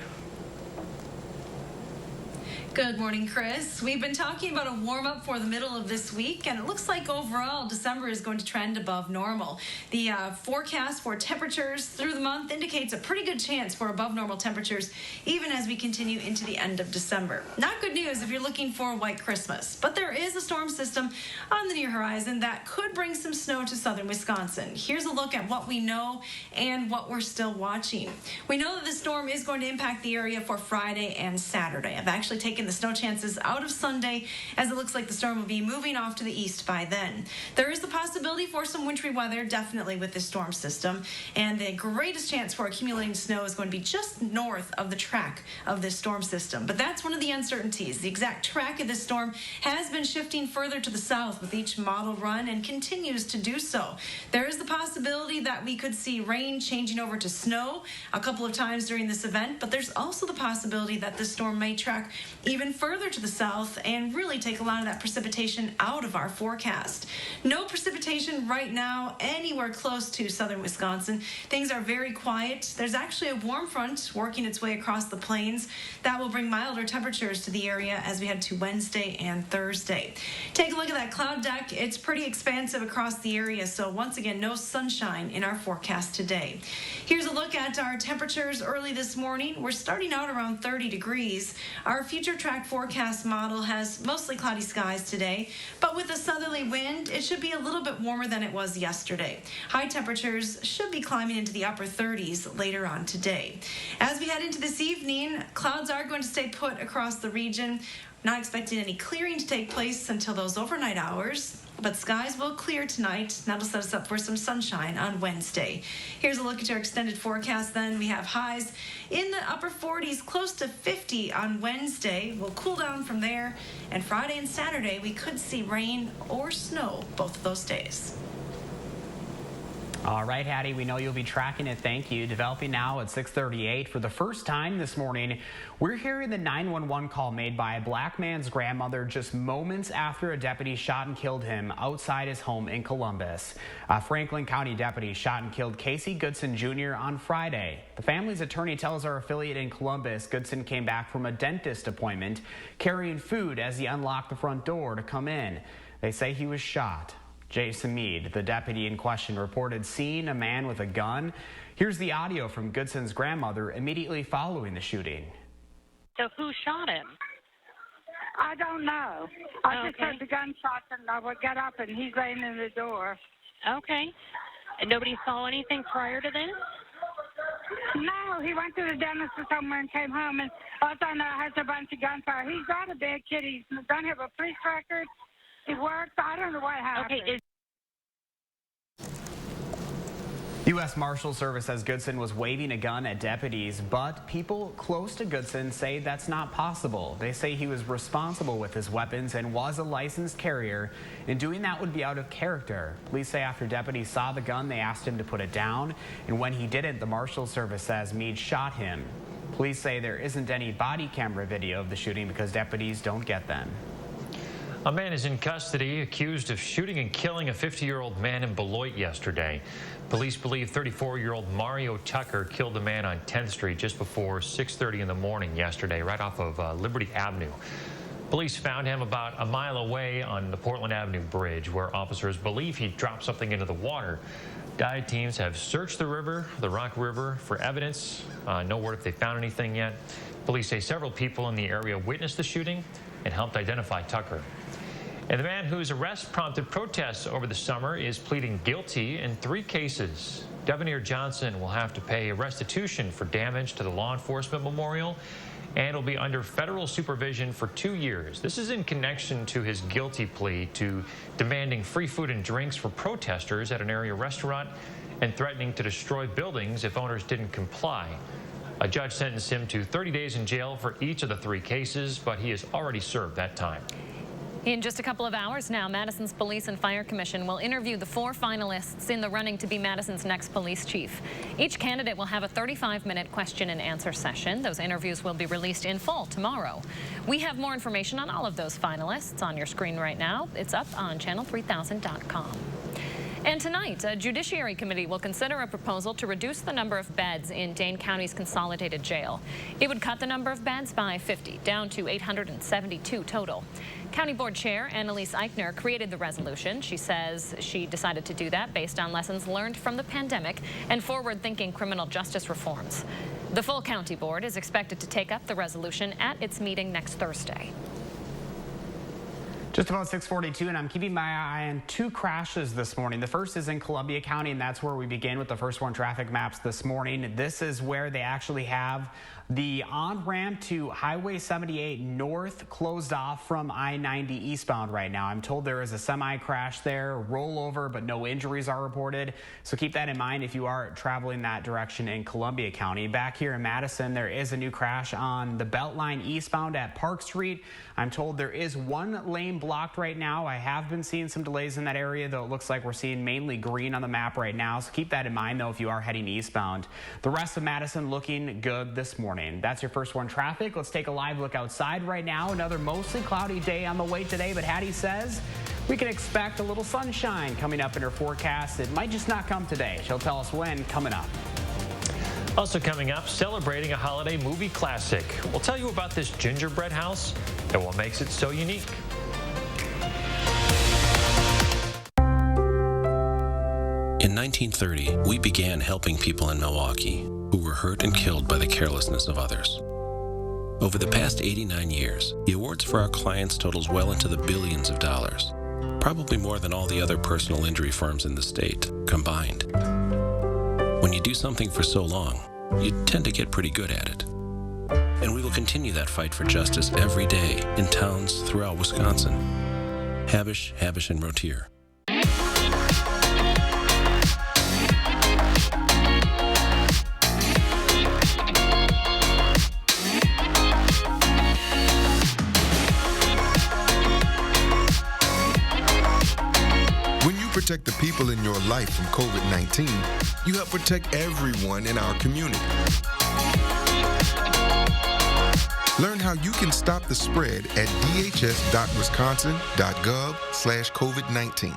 Good morning, Chris. We've been talking about a warm-up for the middle of this week, and it looks like overall December is going to trend above normal. The forecast for temperatures through the month indicates a pretty good chance for above normal temperatures even as we continue into the end of December. Not good news if you're looking for a white Christmas, but there is a storm system on the near horizon that could bring some snow to southern Wisconsin. Here's a look at what we know and what we're still watching. We know that the storm is going to impact the area for Friday and Saturday. I've actually taken the snow chances out of Sunday, as it looks like the storm will be moving off to the east by then. There is the possibility for some wintry weather, definitely with this storm system, and the greatest chance for accumulating snow is going to be just north of the track of this storm system. But that's one of the uncertainties. The exact track of this storm has been shifting further to the south with each model run and continues to do so. There is the possibility that we could see rain changing over to snow a couple of times during this event, but there's also the possibility that this storm may track even further to the south and really take a lot of that precipitation out of our forecast. No precipitation right now anywhere close to southern Wisconsin. Things are very quiet. There's actually a warm front working its way across the plains that will bring milder temperatures to the area as we head to Wednesday and Thursday. Take a look at that cloud deck. It's pretty expansive across the area, so once again, no sunshine in our forecast today. Here's a look at our temperatures early this morning. We're starting out around 30 degrees. Our future track forecast model has mostly cloudy skies today, but with a southerly wind, it should be a little bit warmer than it was yesterday. High temperatures should be climbing into the upper 30s later on today. As we head into this evening, clouds are going to stay put across the region. Not expecting any clearing to take place until those overnight hours. but skies will clear tonight. That'll set us up for some sunshine on Wednesday. Here's a look at our extended forecast then. We have highs in the upper 40s, close to 50 on Wednesday. We'll cool down from there, and Friday and Saturday we could see rain or snow both of those days. All right, Hattie, we know you'll be tracking it. Thank you. Developing now at 6:38. For the first time this morning, we're hearing the 911 call made by a black man's grandmother just moments after a deputy shot and killed him outside his home in Columbus. Franklin County deputy shot and killed Casey Goodson Jr. on Friday. The family's attorney tells our affiliate in Columbus Goodson came back from a dentist appointment carrying food as he unlocked the front door to come in. They say he was shot. Jason Mead, the deputy in question, reported seeing a man with a gun. Here's the audio from Goodson's grandmother immediately following the shooting. So who shot him? I don't know. I just heard the gunshots and I would get up and he's laying in the door. Okay. And nobody saw anything prior to this? No, he went to the dentist or somewhere and came home, and all of a sudden has a bunch of gunfire. He's not a bad kid. He doesn't have a police record. He works. I don't know what happened. Okay. U.S. Marshal Service says Goodson was waving a gun at deputies, but people close to Goodson say that's not possible. They say he was responsible with his weapons and was a licensed carrier, and doing that would be out of character. Police say after deputies saw the gun, they asked him to put it down, and when he didn't, the Marshal Service says Meade shot him. Police say there isn't any body camera video of the shooting because deputies don't get them. A man is in custody accused of shooting and killing a 50-year-old man in Beloit yesterday. Police believe 34-year-old Mario Tucker killed the man on 10th Street just before 6:30 in the morning yesterday, right off of Liberty Avenue. Police found him about a mile away on the Portland Avenue Bridge, where officers believe he dropped something into the water. Dive teams have searched the river, the Rock River, for evidence. No word if they found anything yet. Police say several people in the area witnessed the shooting and helped identify Tucker. And the man whose arrest prompted protests over the summer is pleading guilty in 3 cases. Devanir Johnson will have to pay a restitution for damage to the law enforcement memorial and will be under federal supervision for 2 years. This is in connection to his guilty plea to demanding free food and drinks for protesters at an area restaurant and threatening to destroy buildings if owners didn't comply. A judge sentenced him to 30 days in jail for each of the 3 cases, but he has already served that time. In just a couple of hours now, Madison's Police and Fire Commission will interview the 4 finalists in the running to be Madison's next police chief. Each candidate will have a 35-minute question and answer session. Those interviews will be released in full tomorrow. We have more information on all of those finalists on your screen right now. It's up on channel3000.com. And tonight, a Judiciary committee will consider a proposal to reduce the number of beds in Dane County's Consolidated Jail. It would cut the number of beds by 50, down to 872 total. County Board Chair Annalise Eichner created the resolution. She says she decided to do that based on lessons learned from the pandemic and forward-thinking criminal justice reforms. The full county board is expected to take up the resolution at its meeting next Thursday. Just about 6:42, and I'm keeping my eye on 2 crashes this morning. The first is in Columbia County, and that's where we begin with the first one traffic maps this morning. This is where they actually have the on-ramp to Highway 78 north closed off from I-90 eastbound right now. I'm told there is a semi-crash there, rollover, but no injuries are reported. So keep that in mind if you are traveling that direction in Columbia County. Back here in Madison, there is a new crash on the Beltline eastbound at Park Street. I'm told there is 1 lane blocked right now. I have been seeing some delays in that area, though it looks like we're seeing mainly green on the map right now. So keep that in mind, though, if you are heading eastbound. The rest of Madison looking good this morning. That's your first one traffic. Let's take a live look outside right now. Another mostly cloudy day on the way today, but Hattie says we can expect a little sunshine coming up in her forecast. It might just not come today. She'll tell us when coming up. Also coming up, celebrating a holiday movie classic. We'll tell you about this gingerbread house and what makes it so unique. In 1930, we began helping people in Milwaukee who were hurt and killed by the carelessness of others. Over the past 89 years, the awards for our clients totals well into the billions of dollars, probably more than all the other personal injury firms in the state combined. When you do something for so long, you tend to get pretty good at it. And we will continue that fight for justice every day in towns throughout Wisconsin. Habish, Habish, and Rotier. When you protect the people in your life from COVID-19, you help protect everyone in our community. Learn how you can stop the spread at dhs.wisconsin.gov/COVID-19.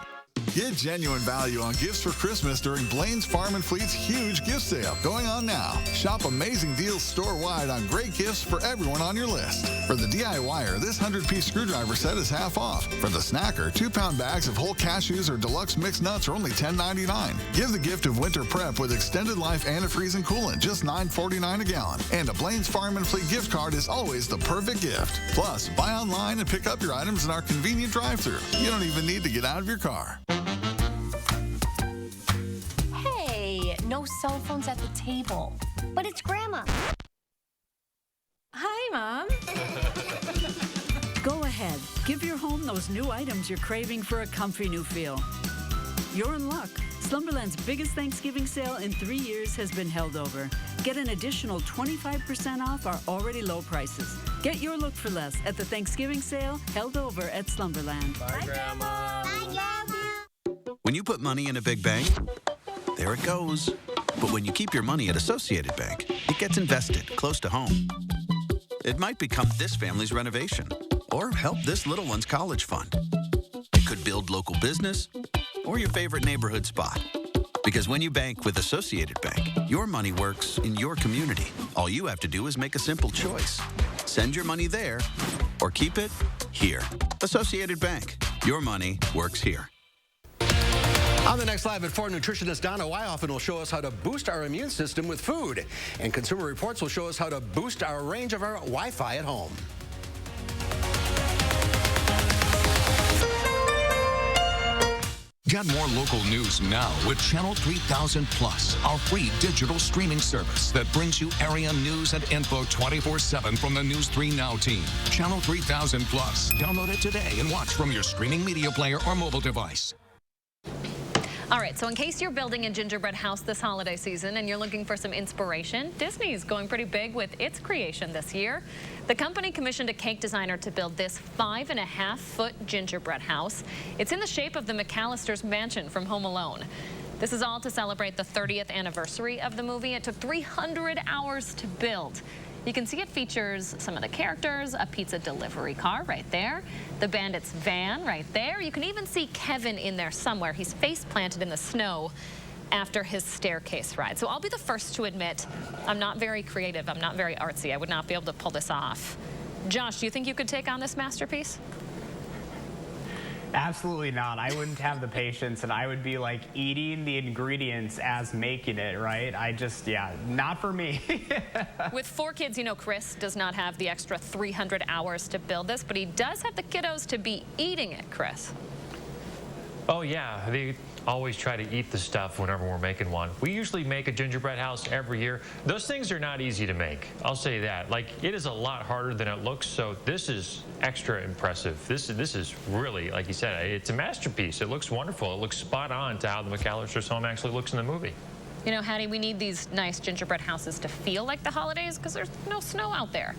Get genuine value on gifts for Christmas during Blaine's Farm and Fleet's huge gift sale going on now. Shop amazing deals store-wide on great gifts for everyone on your list. For the DIYer, this 100-piece screwdriver set is half off. For the snacker, 2-pound bags of whole cashews or deluxe mixed nuts are only $10.99. Give the gift of winter prep with extended life antifreeze and coolant, just $9.49 a gallon. And a Blaine's Farm and Fleet gift card is always the perfect gift. Plus, buy online and pick up your items in our convenient drive-thru. You don't even need to get out of your car. Hey, no cell phones at the table. But it's Grandma. Hi, Mom. Go ahead. Give your home those new items you're craving for a comfy new feel. You're in luck. Slumberland's biggest Thanksgiving sale in 3 years has been held over. Get an additional 25% off our already low prices. Get your look for less at the Thanksgiving sale held over at Slumberland. Bye, Grandma. Bye, Grandma. When you put money in a big bank, there it goes. But when you keep your money at Associated Bank, it gets invested close to home. It might become this family's renovation or help this little one's college fund. It could build local business or your favorite neighborhood spot. Because when you bank with Associated Bank, your money works in your community. All you have to do is make a simple choice. Send your money there or keep it here. Associated Bank. Your money works here. On the next Live at 4, nutritionist Donna Wyoffen will show us how to boost our immune system with food. And Consumer Reports will show us how to boost our range of our Wi-Fi at home. Get more local news now with Channel 3000 Plus, our free digital streaming service that brings you area news and info 24/7 from the News 3 Now team. Channel 3000 Plus. Download it today and watch from your streaming media player or mobile device. All right, so in case you're building a gingerbread house this holiday season and you're looking for some inspiration, Disney's going pretty big with its creation this year. The company commissioned a cake designer to build this 5.5-foot gingerbread house. It's in the shape of the McAllister's mansion from Home Alone. This is all to celebrate the 30th anniversary of the movie. It took 300 hours to build. You can see it features some of the characters, a pizza delivery car right there, the bandit's van right there. You can even see Kevin in there somewhere. He's face planted in the snow after his staircase ride. So I'll be the first to admit I'm not very creative. I'm not very artsy. I would not be able to pull this off. Josh, do you think you could take on this masterpiece? Absolutely not. I wouldn't have the patience, and I would be like eating the ingredients as making it, right? Yeah, not for me. With 4 kids, you know, Chris does not have the extra 300 hours to build this, but he does have the kiddos to be eating it, Chris. Oh, yeah. They always try to eat the stuff whenever we're making one. We usually make a gingerbread house every year. Those things are not easy to make. I'll say that. Like, it is a lot harder than it looks, so this is extra impressive. This is really, like you said, it's a masterpiece. It looks wonderful. It looks spot on to how the McAllister's home actually looks in the movie. You know, Hattie, we need these nice gingerbread houses to feel like the holidays because there's no snow out there.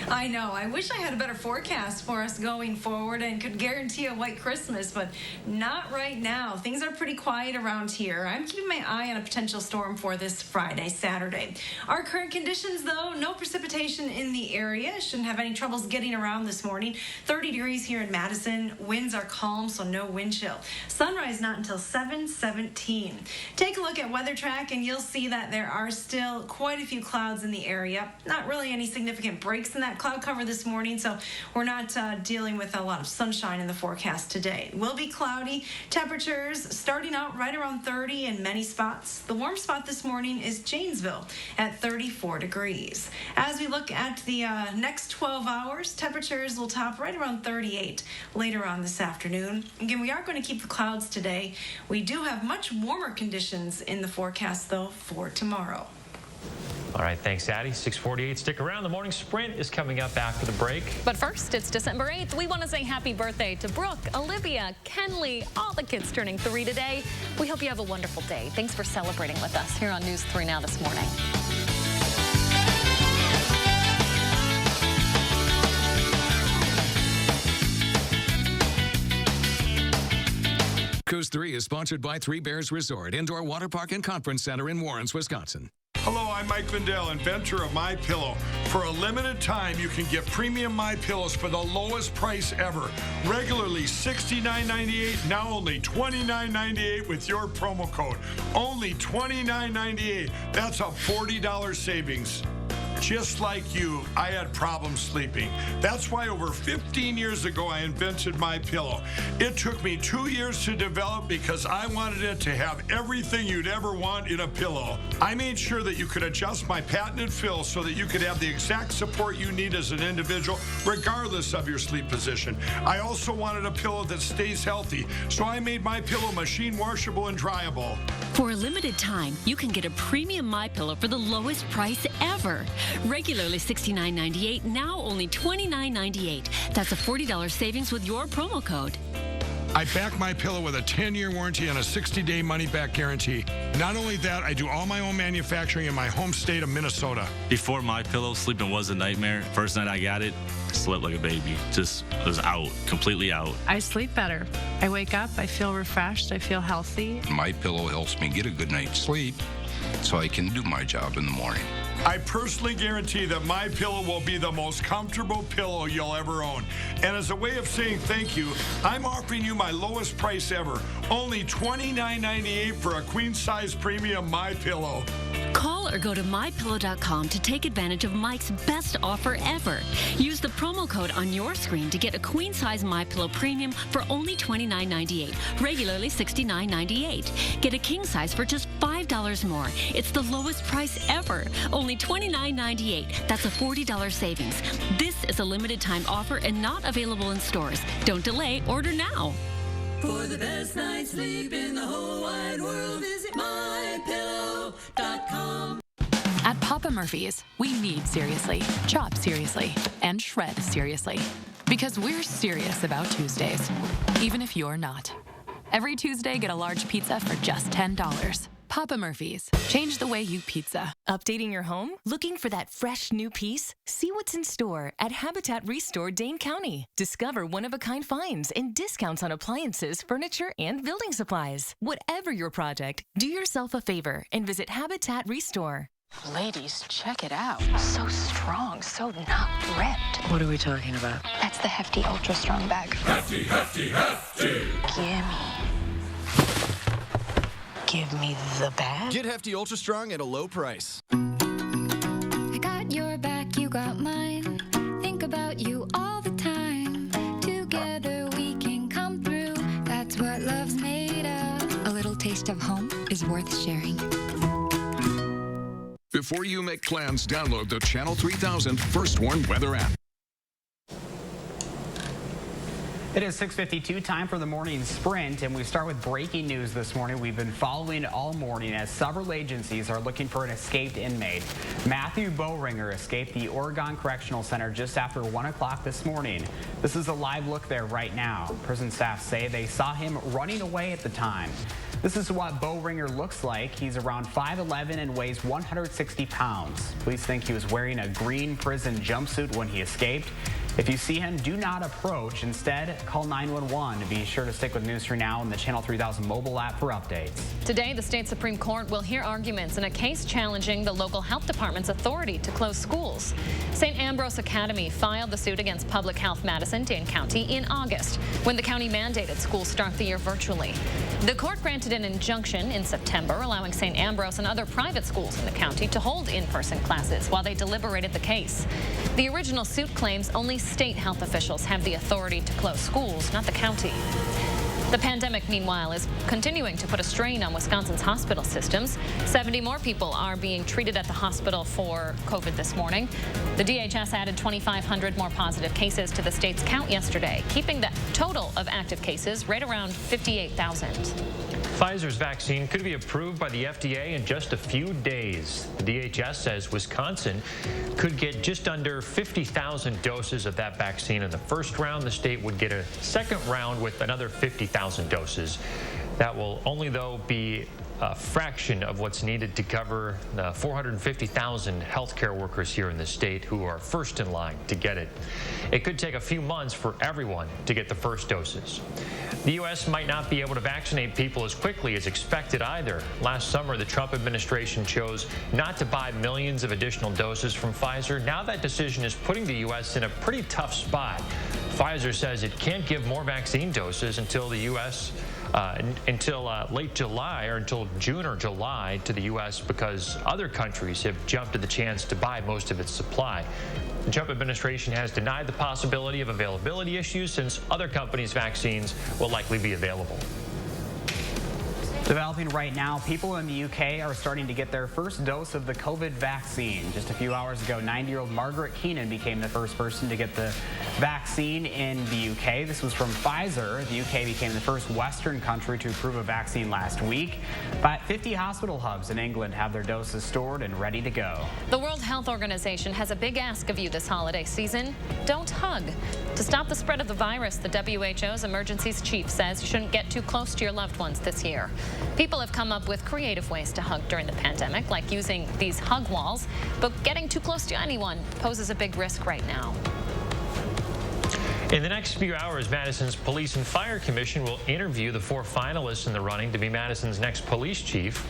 I know. I wish I had a better forecast for us going forward and could guarantee a white Christmas, but not right now. Things are pretty quiet around here. I'm keeping my eye on a potential storm for this Friday, Saturday. Our current conditions, though, no precipitation in the area. Shouldn't have any troubles getting around this morning. 30 degrees here in Madison. Winds are calm, so no wind chill. Sunrise not until 7:17. Take a look at Weather Track, and you'll see that there are still quite a few clouds in the area. Not really any significant breaks in that cloud cover this morning, so we're not dealing with a lot of sunshine in the forecast today. It will be cloudy. Temperatures starting out right around 30 in many spots. The warm spot this morning is Janesville at 34 degrees. As we look at the next 12 hours, temperatures will top right around 38 later on this afternoon. Again, we are going to keep the clouds today. We do have much warmer conditions in the forecast, though, for tomorrow. All right, thanks, Addie. 6:48. Stick around. The morning sprint is coming up after the break. But first, it's December 8th. We want to say happy birthday to Brooke, Olivia, Kenley, all the kids turning 3 today. We hope you have a wonderful day. Thanks for celebrating with us here on News 3 Now this morning. News 3 is sponsored by Three Bears Resort, Indoor Water Park and Conference Center in Warrens, Wisconsin. Hello, I'm Mike Lindell, inventor of MyPillow. For a limited time, you can get premium MyPillows for the lowest price ever. Regularly $69.98, now only $29.98 with your promo code. Only $29.98. That's a $40 savings. Just like you, I had problems sleeping. That's why over 15 years ago, I invented MyPillow. It took me 2 years to develop because I wanted it to have everything you'd ever want in a pillow. I made sure that you could adjust my patented fill so that you could have the exact support you need as an individual, regardless of your sleep position. I also wanted a pillow that stays healthy, so I made MyPillow machine washable and dryable. For a limited time, you can get a premium MyPillow for the lowest price ever. Regularly $69.98, now only $29.98. That's a $40 savings with your promo code. I back MyPillow with a 10-year warranty and a 60-day money-back guarantee. Not only that, I do all my own manufacturing in my home state of Minnesota. Before MyPillow, sleeping was a nightmare. First night I got it, slept like a baby. Just was out, completely out. I sleep better. I wake up, I feel refreshed, I feel healthy. MyPillow helps me get a good night's sleep so I can do my job in the morning. I personally guarantee that MyPillow will be the most comfortable pillow you'll ever own. And as a way of saying thank you, I'm offering you my lowest price ever. Only $29.98 for a queen-size premium MyPillow. Call or go to MyPillow.com to take advantage of Mike's best offer ever. Use the promo code on your screen to get a queen-size MyPillow premium for only $29.98, regularly $69.98. Get a king size for just $5 more. It's the lowest price ever, only $29.98. That's a $40 savings. This is a limited time offer and not available in stores. Don't delay, order now. For the best night's sleep in the whole wide world, visit MyPillow.com. At Papa Murphy's, we need seriously, chop seriously, and shred seriously. Because we're serious about Tuesdays, even if you're not. Every Tuesday, get a large pizza for just $10. Papa Murphy's. Change the way you pizza. Updating your home? Looking for that fresh new piece? See what's in store at Habitat Restore Dane County. Discover one-of-a-kind finds and discounts on appliances, furniture, and building supplies. Whatever your project, do yourself a favor and visit Habitat Restore. Ladies, check it out. So strong, so not ripped. What are we talking about? That's the Hefty Ultra Strong bag. Hefty, hefty, hefty. Give me the bag. Get Hefty Ultra Strong at a low price. I got your back, you got mine. Think about you all the time. Together we can come through. That's what love's made of. A little taste of home is worth sharing. Before you make plans, download the Channel 3000 First Warn Weather app. It is 6:52, time for the morning sprint, and we start with breaking news this morning. We've been following all morning as several agencies are looking for an escaped inmate. Matthew Bowringer escaped the Oregon Correctional Center just after 1 o'clock this morning. This is a live look there right now. Prison staff say they saw him running away at the time. This is what Bowringer looks like. He's around 5'11" and weighs 160 pounds. Police think he was wearing a green prison jumpsuit when he escaped. If you see him, do not approach. Instead, call 911. Be sure to stick with News 3 Now and the Channel 3000 mobile app for updates. Today, the state Supreme Court will hear arguments in a case challenging the local health department's authority to close schools. St. Ambrose Academy filed the suit against Public Health Madison, Dane County, in August, when the county mandated schools start the year virtually. The court granted an injunction in September, allowing St. Ambrose and other private schools in the county to hold in-person classes while they deliberated the case. The original suit claims only state health officials have the authority to close schools, not the county. The pandemic, meanwhile, is continuing to put a strain on Wisconsin's hospital systems. 70 more people are being treated at the hospital for COVID this morning. The DHS added 2,500 more positive cases to the state's count yesterday, keeping the total of active cases right around 58,000. Pfizer's vaccine could be approved by the FDA in just a few days. The DHS says Wisconsin could get just under 50,000 doses of that vaccine in the first round. The state would get a second round with another 50,000 doses. That will only, though, be a fraction of what's needed to cover the 450,000 healthcare workers here in the state who are first in line to get it. It could take a few months for everyone to get the first doses. The U.S. might not be able to vaccinate people as quickly as expected either. Last summer, the Trump administration chose not to buy millions of additional doses from Pfizer. Now that decision is putting the U.S. in a pretty tough spot. Pfizer says it can't give more vaccine doses until the U.S. Until late July, or until June or July to the U.S. because other countries have jumped at the chance to buy most of its supply. The Trump administration has denied the possibility of availability issues since other companies' vaccines will likely be available. Developing right now, people in the UK are starting to get their first dose of the COVID vaccine. Just a few hours ago, 90-year-old Margaret Keenan became the first person to get the vaccine in the UK. This was from Pfizer. The UK became the first Western country to approve a vaccine last week. But 50 hospital hubs in England have their doses stored and ready to go. The World Health Organization has a big ask of you this holiday season. Don't hug. To stop the spread of the virus, the WHO's emergencies chief says you shouldn't get too close to your loved ones this year. People have come up with creative ways to hug during the pandemic, like using these hug walls, but getting too close to anyone poses a big risk right now. In the next few hours, Madison's Police and Fire Commission will interview the 4 finalists in the running to be Madison's next police chief.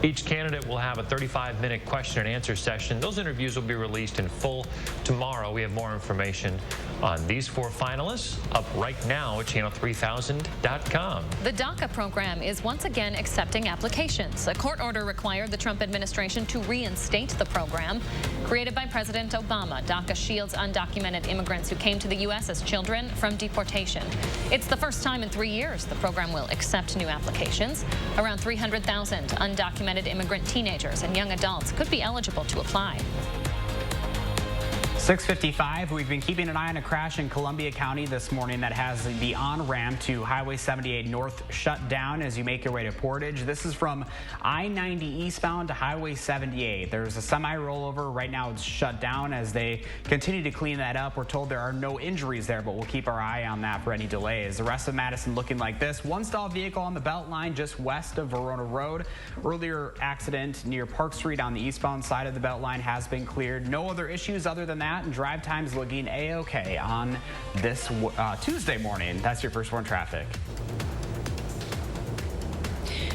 Each candidate will have a 35-minute question and answer session. Those interviews will be released in full tomorrow. We have more information on these 4 finalists up right now at channel3000.com. The DACA program is once again accepting applications. A court order required the Trump administration to reinstate the program. Created by President Obama, DACA shields undocumented immigrants who came to the U.S. as children from deportation. It's the first time in 3 years the program will accept new applications. Around 300,000 undocumented immigrant teenagers and young adults could be eligible to apply. 6:55, we've been keeping an eye on a crash in Columbia County this morning that has the on-ramp to Highway 78 North shut down as you make your way to Portage. This is from I-90 eastbound to Highway 78. There's a semi-rollover. Right now it's shut down as they continue to clean that up. We're told there are no injuries there, but we'll keep our eye on that for any delays. The rest of Madison looking like this. One stalled vehicle on the Beltline just west of Verona Road. Earlier accident near Park Street on the eastbound side of the Beltline has been cleared. No other issues other than that. And drive times looking a-okay on this Tuesday morning. That's your first one traffic.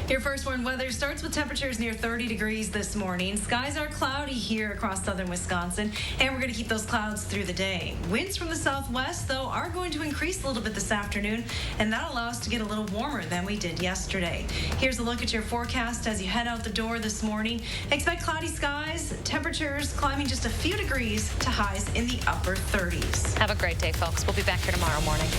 Your first one weather starts with temperatures near 30 degrees this morning. Skies are cloudy here across southern Wisconsin, and we're going to keep those clouds through the day. Winds from the southwest, though, are going to increase a little bit this afternoon, and that'll allow us to get a little warmer than we did yesterday. Here's a look at your forecast as you head out the door this morning. Expect cloudy skies, temperatures climbing just a few degrees to highs in the upper 30s. Have a great day, folks. We'll be back here tomorrow morning.